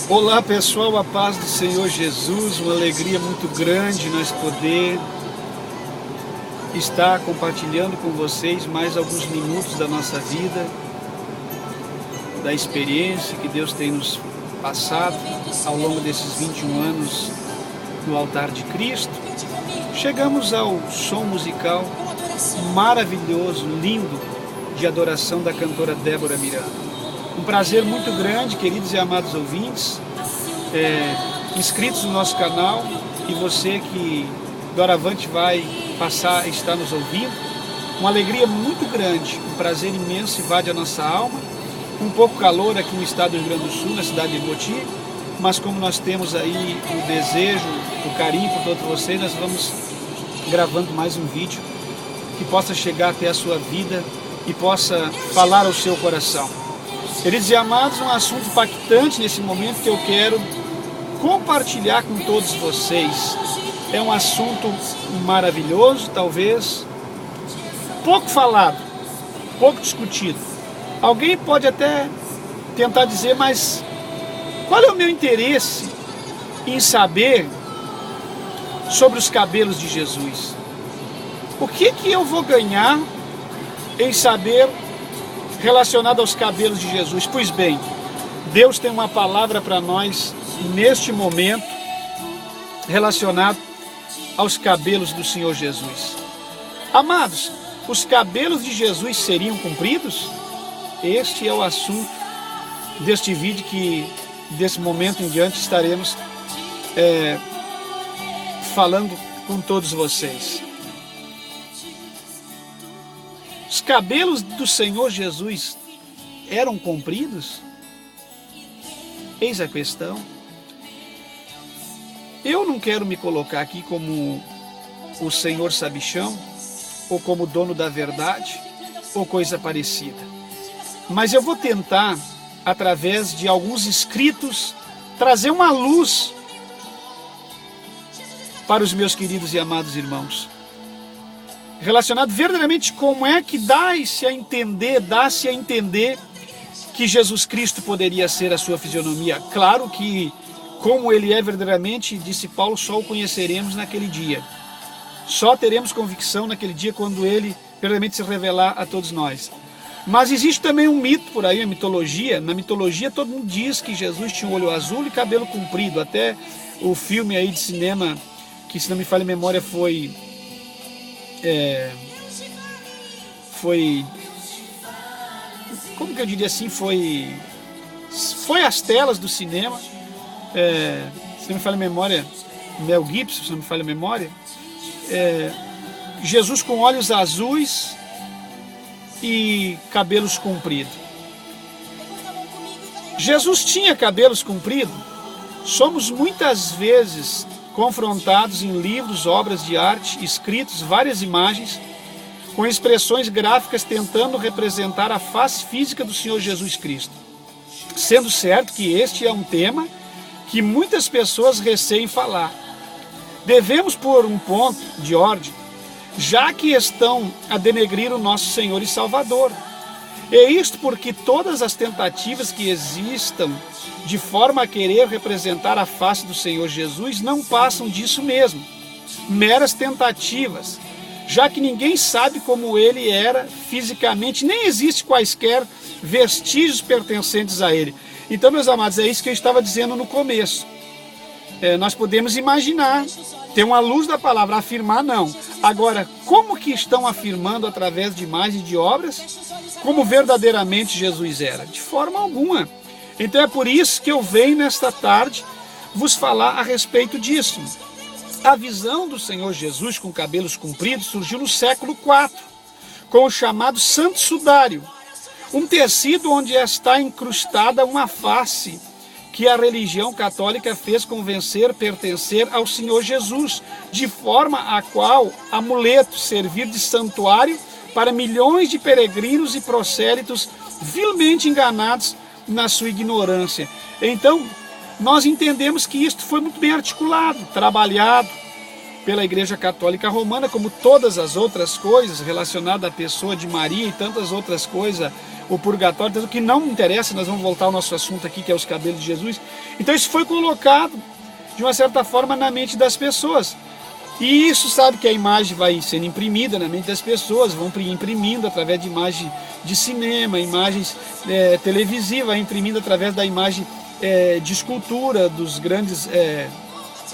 Olá pessoal, a paz do Senhor Jesus, uma alegria muito grande nós poder estar compartilhando com vocês mais alguns minutos da nossa vida, da experiência que Deus tem nos passado ao longo desses 21 anos no altar de Cristo. Chegamos ao som musical maravilhoso, lindo, de adoração da cantora Débora Miranda. Um prazer muito grande, queridos e amados ouvintes, inscritos no nosso canal, e você que doravante vai passar a estar nos ouvindo. Uma alegria muito grande, um prazer imenso invade a nossa alma. Um pouco calor aqui no estado do Rio Grande do Sul, na cidade de Boti, mas como nós temos aí o desejo, o carinho por todos vocês, nós vamos gravando mais um vídeo que possa chegar até a sua vida e possa falar ao seu coração. Queridos e amados, um assunto impactante nesse momento que eu quero compartilhar com todos vocês. É um assunto maravilhoso, talvez pouco falado, pouco discutido. Alguém pode até tentar dizer, mas qual é o meu interesse em saber sobre os cabelos de Jesus? O que eu vou ganhar em saber relacionado aos cabelos de Jesus? Pois bem, Deus tem uma palavra para nós neste momento relacionado aos cabelos do Senhor Jesus. Amados, os cabelos de Jesus seriam compridos? Este é o assunto deste vídeo que desse momento em diante estaremos falando com todos vocês. Os cabelos do Senhor Jesus eram compridos? Eis a questão. Eu não quero me colocar aqui como o Senhor sabichão, ou como dono da verdade, ou coisa parecida. Mas eu vou tentar, através de alguns escritos, trazer uma luz para os meus queridos e amados irmãos, relacionado verdadeiramente como é que dá-se a entender que Jesus Cristo poderia ser a sua fisionomia. Claro que, como ele é verdadeiramente, disse Paulo, só o conheceremos naquele dia. Só teremos convicção naquele dia quando ele verdadeiramente se revelar a todos nós. Mas existe também um mito por aí, a mitologia. Na mitologia todo mundo diz que Jesus tinha um olho azul e cabelo comprido. Até o filme aí de cinema, que se não me falha a memória foi como que eu diria assim, foi às telas do cinema, se não me falha a memória, Mel Gibson, se não me falha a memória, Jesus com olhos azuis e cabelos compridos. Jesus tinha cabelos compridos? Somos muitas vezes confrontados em livros, obras de arte, escritos, várias imagens, com expressões gráficas tentando representar a face física do Senhor Jesus Cristo. Sendo certo que este é um tema que muitas pessoas receiam falar. Devemos pôr um ponto de ordem, já que estão a denegrir o nosso Senhor e Salvador. E isto porque todas as tentativas que existam de forma a querer representar a face do Senhor Jesus não passam disso mesmo, meras tentativas, já que ninguém sabe como ele era fisicamente, nem existe quaisquer vestígios pertencentes a ele. Então, meus amados, é isso que eu estava dizendo no começo. Nós podemos imaginar, ter uma luz da palavra, afirmar não. Agora, como que estão afirmando através de imagens e de obras, como verdadeiramente Jesus era? De forma alguma. Então é por isso que eu venho nesta tarde vos falar a respeito disso. A visão do Senhor Jesus com cabelos compridos surgiu no século IV, com o chamado Santo Sudário, um tecido onde está incrustada uma face que a religião católica fez convencer pertencer ao Senhor Jesus, de forma a qual amuleto servir de santuário para milhões de peregrinos e prosélitos vilmente enganados na sua ignorância. Então, nós entendemos que isto foi muito bem articulado, trabalhado, pela Igreja Católica Romana, como todas as outras coisas relacionadas à pessoa de Maria e tantas outras coisas, o purgatório, tanto que não me interessa, nós vamos voltar ao nosso assunto aqui, que é os cabelos de Jesus. Então isso foi colocado, de uma certa forma, na mente das pessoas. E isso, sabe que a imagem vai sendo imprimida na mente das pessoas, vão imprimindo através de imagem de cinema, imagens televisivas, imprimindo através da imagem de escultura, dos grandes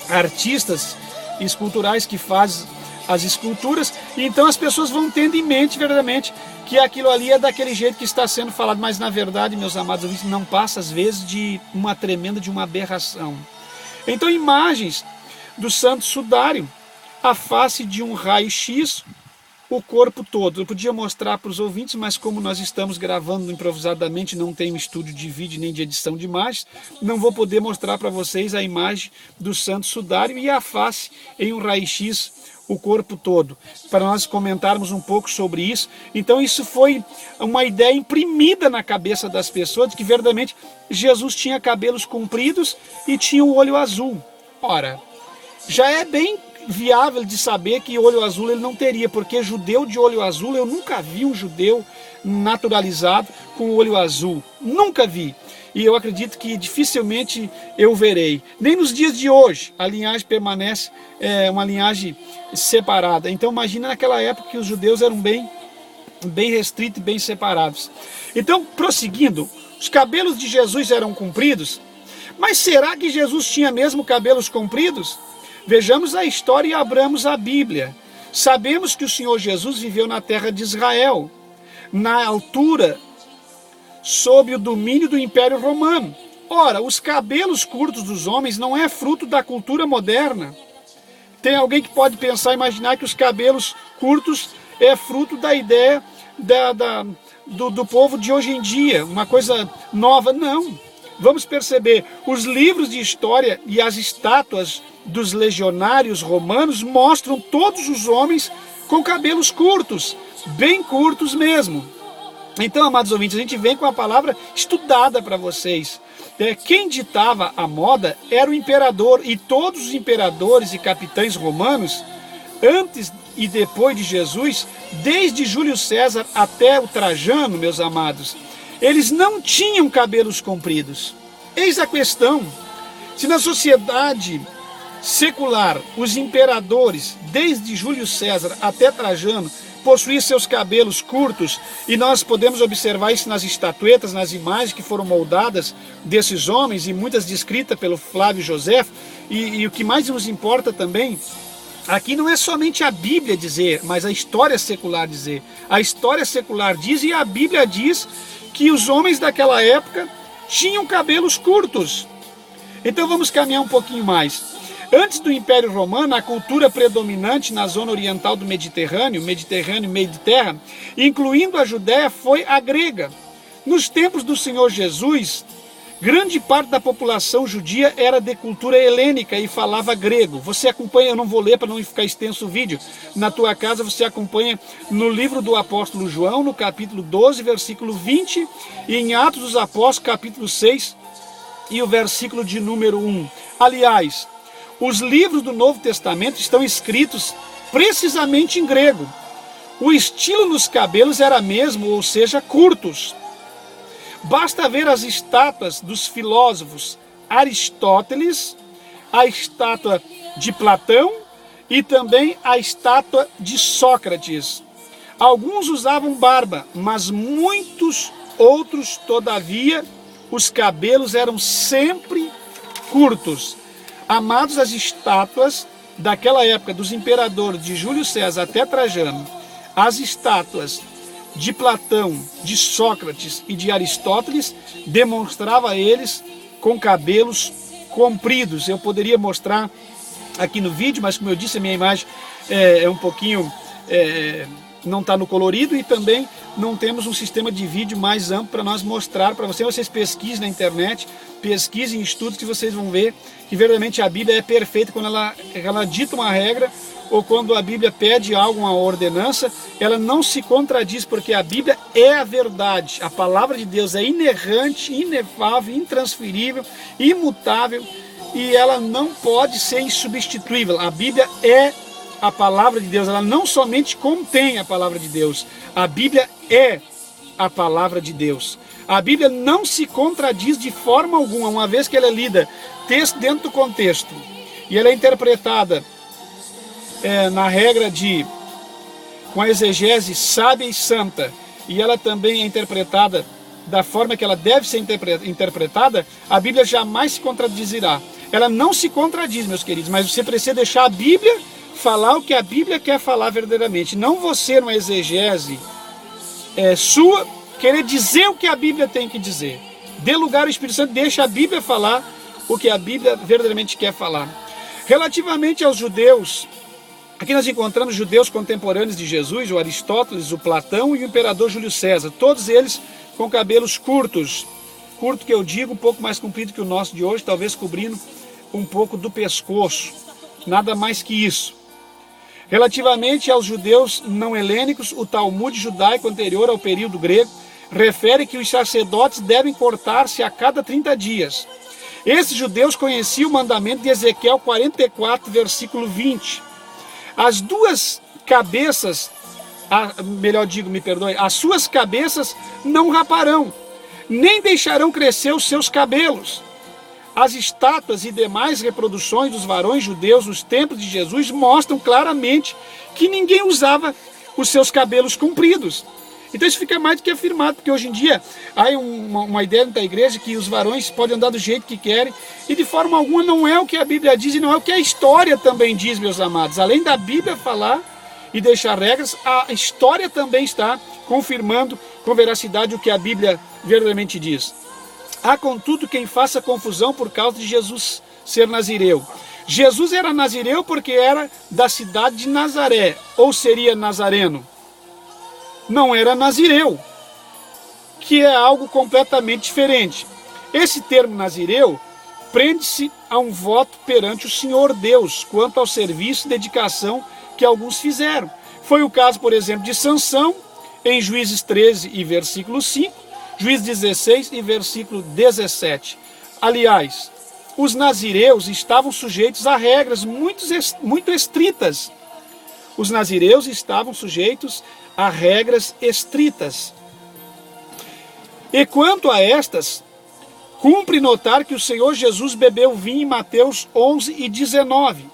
artistas esculturais que fazem as esculturas. E então as pessoas vão tendo em mente verdadeiramente que aquilo ali é daquele jeito que está sendo falado, mas na verdade, meus amados ouvintes, não passa às vezes de uma tremenda, de uma aberração. Então imagens do Santo Sudário, a face de um raio-x, o corpo todo. Eu podia mostrar para os ouvintes, mas como nós estamos gravando improvisadamente, não tem um estúdio de vídeo nem de edição de imagens, não vou poder mostrar para vocês a imagem do Santo Sudário e a face em um raio-x, o corpo todo, para nós comentarmos um pouco sobre isso. Então isso foi uma ideia imprimida na cabeça das pessoas, de que verdadeiramente Jesus tinha cabelos compridos e tinha o olho azul. Ora, já é bem viável de saber que olho azul ele não teria, porque judeu de olho azul, eu nunca vi um judeu naturalizado com olho azul, nunca vi. E eu acredito que dificilmente eu verei. Nem nos dias de hoje a linhagem permanece uma linhagem separada. Então imagina naquela época que os judeus eram bem restritos e bem separados. Então, prosseguindo, os cabelos de Jesus eram compridos, mas será que Jesus tinha mesmo cabelos compridos? Vejamos a história e abramos a Bíblia. Sabemos que o Senhor Jesus viveu na terra de Israel, na altura, sob o domínio do Império Romano. Ora, os cabelos curtos dos homens não é fruto da cultura moderna. Tem alguém que pode pensar, imaginar que os cabelos curtos é fruto da ideia do povo de hoje em dia, uma coisa nova. Não. Vamos perceber, os livros de história e as estátuas dos legionários romanos mostram todos os homens com cabelos curtos, bem curtos mesmo. Então, amados ouvintes, a gente vem com a palavra estudada para vocês. Quem ditava a moda era o imperador, e todos os imperadores e capitães romanos, antes e depois de Jesus, desde Júlio César até o Trajano, meus amados, eles não tinham cabelos compridos. Eis a questão: se na sociedade secular os imperadores, desde Júlio César até Trajano, possuíam seus cabelos curtos, e nós podemos observar isso nas estatuetas, nas imagens que foram moldadas desses homens, e muitas descritas pelo Flávio José, e o que mais nos importa também, aqui não é somente a Bíblia dizer, mas a história secular dizer. A história secular diz, e a Bíblia diz, que os homens daquela época tinham cabelos curtos. Então vamos caminhar um pouquinho mais. Antes do Império Romano, a cultura predominante na zona oriental do Mediterrâneo e meio de terra, incluindo a Judéia, foi a grega. Nos tempos do Senhor Jesus, grande parte da população judia era de cultura helênica e falava grego. Você acompanha, eu não vou ler para não ficar extenso o vídeo, na tua casa você acompanha no livro do apóstolo João, no capítulo 12, versículo 20, e em Atos dos Apóstolos, capítulo 6, e o versículo de número 1. Aliás, os livros do Novo Testamento estão escritos precisamente em grego. O estilo nos cabelos era mesmo, ou seja, curtos. Basta ver as estátuas dos filósofos Aristóteles, a estátua de Platão e também a estátua de Sócrates. Alguns usavam barba, mas muitos outros, todavia, os cabelos eram sempre curtos. Amados, as estátuas daquela época dos imperadores de Júlio César até Trajano, as estátuas de Platão, de Sócrates e de Aristóteles demonstrava eles com cabelos compridos. Eu poderia mostrar aqui no vídeo, mas como eu disse, a minha imagem é um pouquinho... não está no colorido, e também não temos um sistema de vídeo mais amplo para nós mostrar para vocês. Vocês pesquisem na internet, pesquisem em estudos, que vocês vão ver que verdadeiramente a Bíblia é perfeita quando ela dita uma regra, ou quando a Bíblia pede algo, uma ordenança, ela não se contradiz, porque a Bíblia é a verdade. A palavra de Deus é inerrante, inefável, intransferível, imutável, e ela não pode ser insubstituível. A Bíblia é a palavra de Deus, ela não somente contém a palavra de Deus, a Bíblia é a palavra de Deus. A Bíblia não se contradiz de forma alguma, uma vez que ela é lida texto dentro do contexto, e ela é interpretada na regra com a exegese sábia e santa, e ela também é interpretada da forma que ela deve ser interpretada, a Bíblia jamais se contradizirá. Ela não se contradiz, meus queridos, mas você precisa deixar a Bíblia falar o que a Bíblia quer falar verdadeiramente. Não você, numa exegese sua, querer dizer o que a Bíblia tem que dizer. Dê lugar ao Espírito Santo, deixa a Bíblia falar o que a Bíblia verdadeiramente quer falar. Relativamente aos judeus, aqui nós encontramos judeus contemporâneos de Jesus, o Aristóteles, o Platão e o imperador Júlio César, todos eles com cabelos curtos, curto que eu digo, um pouco mais comprido que o nosso de hoje, talvez cobrindo um pouco do pescoço, nada mais que isso. Relativamente aos judeus não helênicos, o Talmud judaico anterior ao período grego refere que os sacerdotes devem cortar-se a cada 30 dias. Esses judeus conheciam o mandamento de Ezequiel 44, versículo 20. As duas cabeças, as suas cabeças não raparão, nem deixarão crescer os seus cabelos. As estátuas e demais reproduções dos varões judeus nos templos de Jesus mostram claramente que ninguém usava os seus cabelos compridos. Então isso fica mais do que afirmado, porque hoje em dia há uma ideia da igreja que os varões podem andar do jeito que querem, e de forma alguma não é o que a Bíblia diz e não é o que a história também diz, meus amados. Além da Bíblia falar e deixar regras, a história também está confirmando com veracidade o que a Bíblia verdadeiramente diz. Há, contudo, quem faça confusão por causa de Jesus ser nazireu. Jesus era nazireu porque era da cidade de Nazaré, ou seria nazareno. Não era nazireu, que é algo completamente diferente. Esse termo nazireu prende-se a um voto perante o Senhor Deus, quanto ao serviço e dedicação que alguns fizeram. Foi o caso, por exemplo, de Sansão, em Juízes 13 e versículo 5, Juízes 16 e versículo 17. Aliás, os nazireus estavam sujeitos a regras muito estritas. Os nazireus estavam sujeitos a regras estritas. E quanto a estas, cumpre notar que o Senhor Jesus bebeu vinho em Mateus 11 e 19.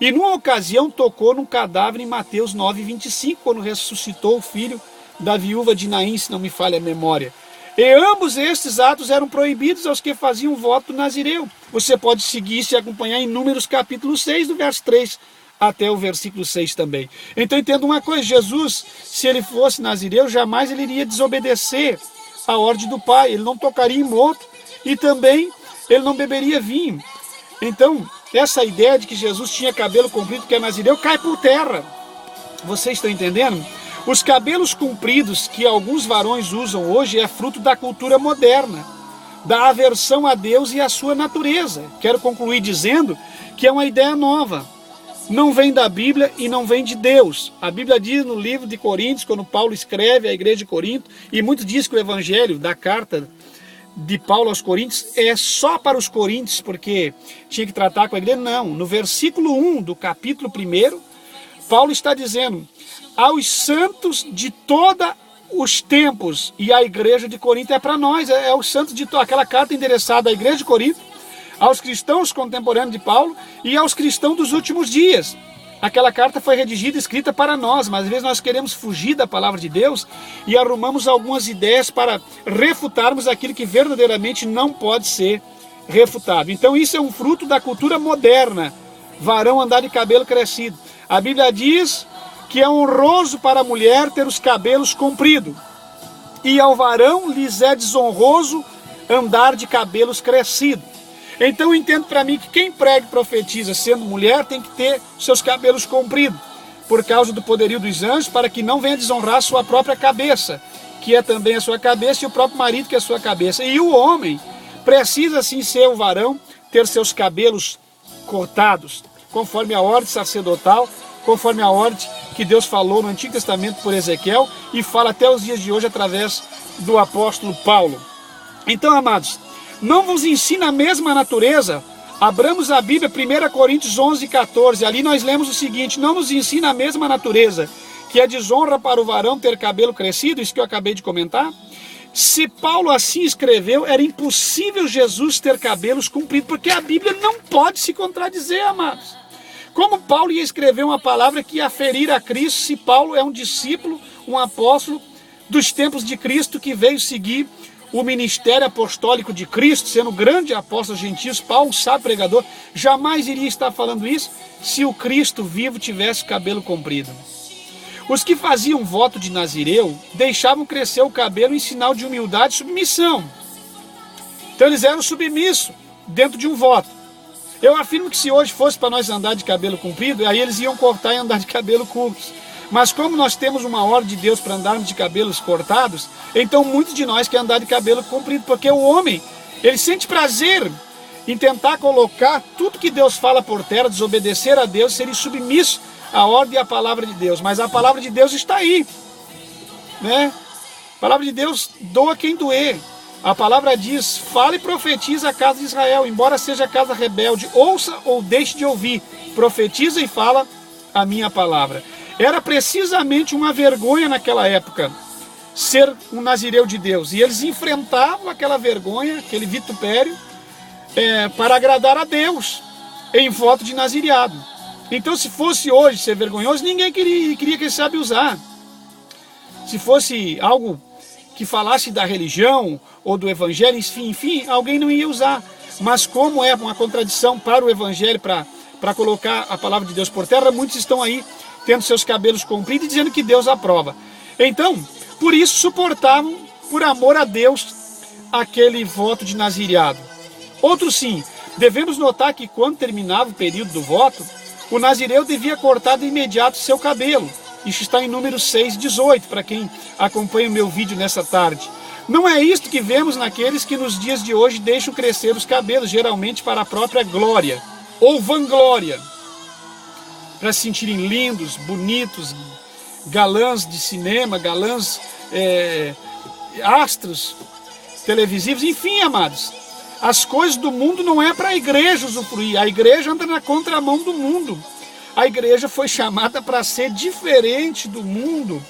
E numa ocasião tocou num cadáver em Mateus 9 e 25, quando ressuscitou o filho da viúva de Naim, se não me falha a memória. E ambos estes atos eram proibidos aos que faziam voto nazireu. Você pode seguir e se acompanhar em Números capítulo 6, do verso 3 até o versículo 6 também. Então entenda uma coisa, Jesus, se ele fosse nazireu, jamais ele iria desobedecer a ordem do Pai. Ele não tocaria em morto e também ele não beberia vinho. Então, essa ideia de que Jesus tinha cabelo comprido, que é nazireu, cai por terra. Vocês estão entendendo? Os cabelos compridos que alguns varões usam hoje é fruto da cultura moderna, da aversão a Deus e à sua natureza. Quero concluir dizendo que é uma ideia nova. Não vem da Bíblia e não vem de Deus. A Bíblia diz no livro de Coríntios, quando Paulo escreve à igreja de Corinto, e muitos dizem que o evangelho da carta de Paulo aos Coríntios é só para os coríntios, porque tinha que tratar com a igreja. Não, no versículo 1 do capítulo 1, Paulo está dizendo aos santos de todos os tempos, e a igreja de Corinto é para nós, é os santos de aquela carta endereçada à igreja de Corinto, aos cristãos contemporâneos de Paulo e aos cristãos dos últimos dias. Aquela carta foi redigida e escrita para nós, mas às vezes nós queremos fugir da palavra de Deus e arrumamos algumas ideias para refutarmos aquilo que verdadeiramente não pode ser refutado. Então isso é um fruto da cultura moderna, varão andar de cabelo crescido. A Bíblia diz que é honroso para a mulher ter os cabelos compridos, e ao varão lhes é desonroso andar de cabelos crescidos. Então eu entendo para mim que quem prega e profetiza sendo mulher tem que ter seus cabelos compridos, por causa do poderio dos anjos, para que não venha desonrar a sua própria cabeça, que é também a sua cabeça, e o próprio marido, que é a sua cabeça. E o homem precisa sim ser o varão, ter seus cabelos cortados, conforme a ordem sacerdotal, conforme a ordem que Deus falou no Antigo Testamento por Ezequiel, e fala até os dias de hoje através do apóstolo Paulo. Então, amados, não vos ensina a mesma natureza Abramos a Bíblia, 1 Coríntios 11, 14. Ali nós lemos o seguinte: não nos ensina a mesma natureza, que é desonra para o varão ter cabelo crescido, isso que eu acabei de comentar? Se Paulo assim escreveu, era impossível Jesus ter cabelos compridos, porque a Bíblia não pode se contradizer, amados. Como Paulo ia escrever uma palavra que ia ferir a Cristo, se Paulo é um discípulo, um apóstolo dos tempos de Cristo, que veio seguir o ministério apostólico de Cristo, sendo grande apóstolo dos gentios, Paulo, sábio pregador, jamais iria estar falando isso se o Cristo vivo tivesse cabelo comprido. Os que faziam voto de Nazireu deixavam crescer o cabelo em sinal de humildade e submissão. Então eles eram submissos dentro de um voto. Eu afirmo que se hoje fosse para nós andar de cabelo comprido, aí eles iam cortar e andar de cabelo curtos. Mas como nós temos uma ordem de Deus para andarmos de cabelos cortados, então muitos de nós querem andar de cabelo comprido, porque o homem, ele sente prazer em tentar colocar tudo que Deus fala por terra, desobedecer a Deus, ser submisso à ordem e à palavra de Deus. Mas a palavra de Deus está aí, né? A palavra de Deus doa quem doer. A palavra diz: fala e profetiza a casa de Israel, embora seja casa rebelde, ouça ou deixe de ouvir, profetiza e fala a minha palavra. Era precisamente uma vergonha naquela época ser um nazireu de Deus, e eles enfrentavam aquela vergonha, aquele vitupério, para agradar a Deus, em voto de nazireado. Então, se fosse hoje ser vergonhoso, ninguém queria que ele sabe usar. Se fosse algo que falasse da religião ou do evangelho, enfim, alguém não ia usar. Mas como é uma contradição para o evangelho, para colocar a palavra de Deus por terra, muitos estão aí tendo seus cabelos compridos e dizendo que Deus aprova. Então, por isso suportavam, por amor a Deus, aquele voto de nazireado. Outro sim, devemos notar que quando terminava o período do voto, o nazireu devia cortar de imediato seu cabelo. Isso está em Números 6:18, para quem acompanha o meu vídeo nessa tarde. Não é isto que vemos naqueles que nos dias de hoje deixam crescer os cabelos, geralmente para a própria glória ou vanglória, para se sentirem lindos, bonitos, galãs de cinema, galãs astros televisivos, enfim, amados. As coisas do mundo não é para a igreja usufruir, a igreja anda na contramão do mundo. A igreja foi chamada para ser diferente do mundo,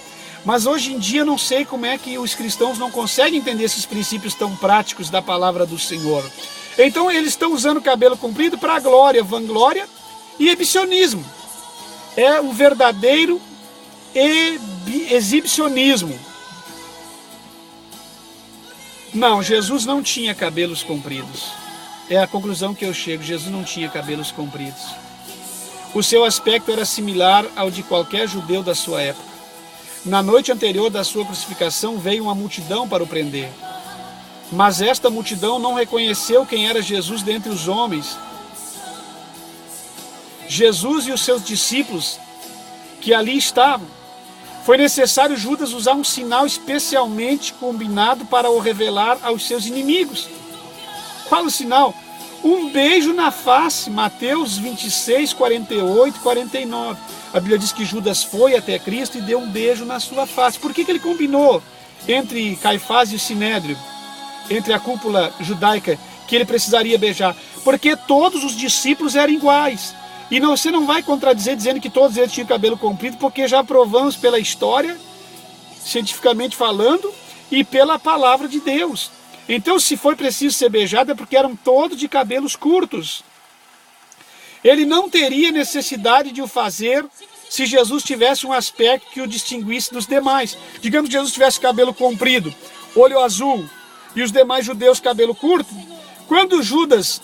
mas hoje em dia não sei como é que os cristãos não conseguem entender esses princípios tão práticos da palavra do Senhor. Então eles estão usando o cabelo comprido para a glória, vanglória e exibicionismo. É o verdadeiro exibicionismo. Não, Jesus não tinha cabelos compridos. É a conclusão que eu chego, Jesus não tinha cabelos compridos. O seu aspecto era similar ao de qualquer judeu da sua época. Na noite anterior da sua crucificação veio uma multidão para o prender. Mas esta multidão não reconheceu quem era Jesus dentre os homens. Jesus e os seus discípulos que ali estavam. Foi necessário Judas usar um sinal especialmente combinado para o revelar aos seus inimigos. Qual o sinal? Um beijo na face, Mateus 26, 48 e 49. A Bíblia diz que Judas foi até Cristo e deu um beijo na sua face. Por que ele combinou entre Caifás e o Sinédrio, entre a cúpula judaica, que ele precisaria beijar? Porque todos os discípulos eram iguais. E você não vai contradizer dizendo que todos eles tinham cabelo comprido, porque já provamos pela história, cientificamente falando, e pela palavra de Deus. Então, se foi preciso ser beijado, é porque eram todos de cabelos curtos. Ele não teria necessidade de o fazer se Jesus tivesse um aspecto que o distinguisse dos demais. Digamos que Jesus tivesse cabelo comprido, olho azul, e os demais judeus cabelo curto. Quando Judas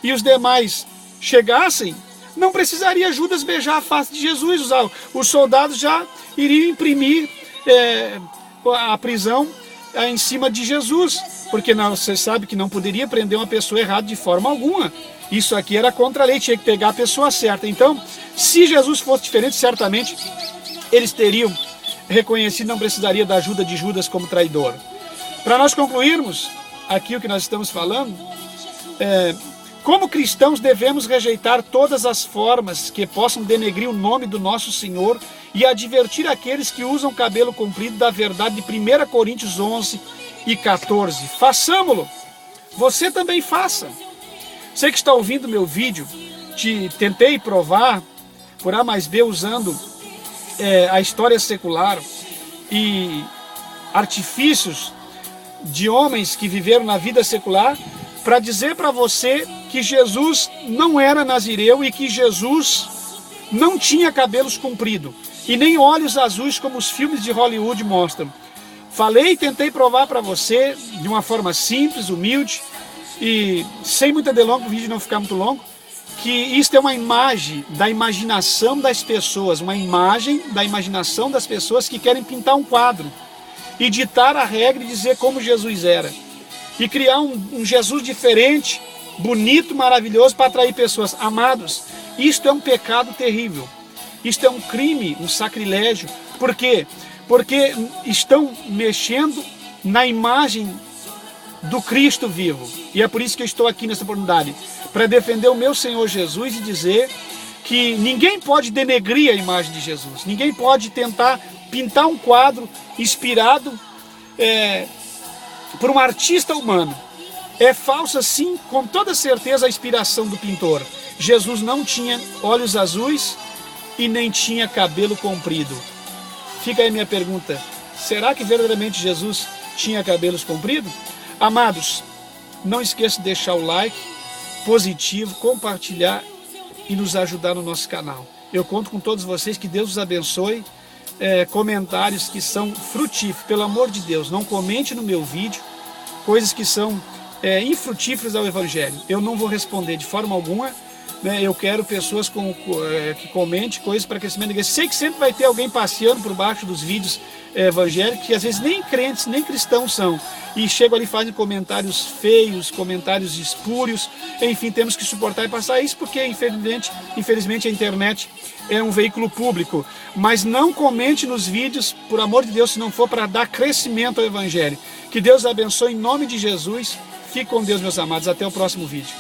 e os demais chegassem, não precisaria Judas beijar a face de Jesus. Os soldados já iriam imprimir a prisão em cima de Jesus, porque você sabe que não poderia prender uma pessoa errada de forma alguma. Isso aqui era contra a lei, tinha que pegar a pessoa certa. Então, se Jesus fosse diferente, certamente eles teriam reconhecido, não precisaria da ajuda de Judas como traidor. Para nós concluirmos aqui o que nós estamos falando, como cristãos devemos rejeitar todas as formas que possam denegrir o nome do nosso Senhor e advertir aqueles que usam cabelo comprido da verdade de 1 Coríntios 11 e 14. Façamo-lo. Você também faça. Você que está ouvindo meu vídeo, tentei provar por A mais B usando a história secular e artifícios de homens que viveram na vida secular para dizer para você que Jesus não era nazireu e que Jesus não tinha cabelos compridos e nem olhos azuis como os filmes de Hollywood mostram. Falei e tentei provar para você de uma forma simples, humilde e sem muita delonga, o vídeo não ficar muito longo, que isto é uma imagem da imaginação das pessoas, uma imagem da imaginação das pessoas que querem pintar um quadro e ditar a regra e dizer como Jesus era. E criar um Jesus diferente, bonito, maravilhoso para atrair pessoas. Amados, isto é um pecado terrível. Isto é um crime, um sacrilégio. Por quê? Porque estão mexendo na imagem do Cristo vivo. E é por isso que eu estou aqui nessa oportunidade, para defender o meu Senhor Jesus e dizer que ninguém pode denegrir a imagem de Jesus. Ninguém pode tentar pintar um quadro inspirado por um artista humano. É falsa, sim, com toda certeza, a inspiração do pintor. Jesus não tinha olhos azuis e nem tinha cabelo comprido. Fica aí a minha pergunta: será que verdadeiramente Jesus tinha cabelos compridos? Amados, não esqueça de deixar o like positivo, compartilhar e nos ajudar no nosso canal. Eu conto com todos vocês, que Deus os abençoe. Comentários que são frutíferos, pelo amor de Deus, não comente no meu vídeo coisas que são infrutíferas ao Evangelho. Eu não vou responder de forma alguma, né? Eu quero pessoas que comentem coisas para crescimento da igreja. Sei que sempre vai ter alguém passeando por baixo dos vídeos evangélicos, que às vezes nem crentes, nem cristãos são, e chegam ali e fazem comentários feios, comentários espúrios. Enfim, temos que suportar e passar isso, porque infelizmente a internet é um veículo público. Mas não comente nos vídeos, por amor de Deus, se não for para dar crescimento ao Evangelho. Que Deus abençoe em nome de Jesus. Fique com Deus, meus amados. Até o próximo vídeo.